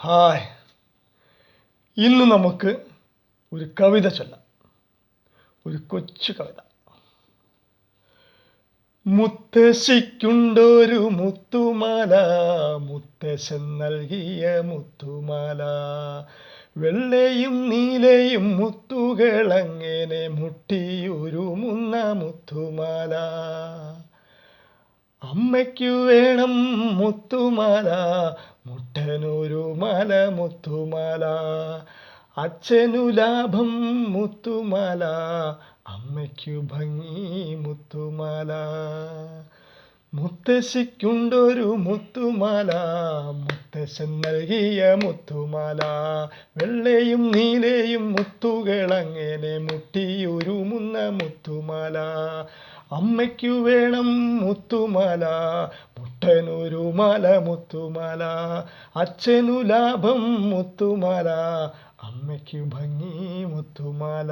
Hi, ഇന്ന് നമുക്ക് ഒരു കവിത ചൊല്ലാം. ഒരു കൊച്ചു കവിത. മുത്തശ്ശിക്കുണ്ടൊരു മുത്തുമാല, മുത്തശ്ശൻ നൽകിയ മുത്തുമാല. വെള്ളയും നീലയും മുത്തുകളങ്ങനെ മുട്ടിയുരുമുന്ന മുത്തുമാല. അമ്മയ്ക്കു വേണം മുത്തുമാല, മുട്ടനൊരു മാല മുത്തുമാല. അച്ഛനു ലാഭം മുത്തുമാല, അമ്മയ്ക്കു ഭംഗി മുത്തുമാല. മുത്തശ്ശിക്കുണ്ടൊരു മുത്തുമാല, മുത്തശ്ശൻ നൽകിയ മുത്തുമാല. വെള്ളയും നീലയും മുത്തുകളങ്ങനെ മുട്ടിയുരുമുന്ന മുത്തുമാല. അമ്മയ്ക്കു വേണം മുത്തുമാല, മുട്ടനൊരു മാല മുത്തുമാല. അച്ഛനു ലാഭം മുത്തുമാല, അമ്മയ്ക്കു ഭംഗി മുത്തുമാല.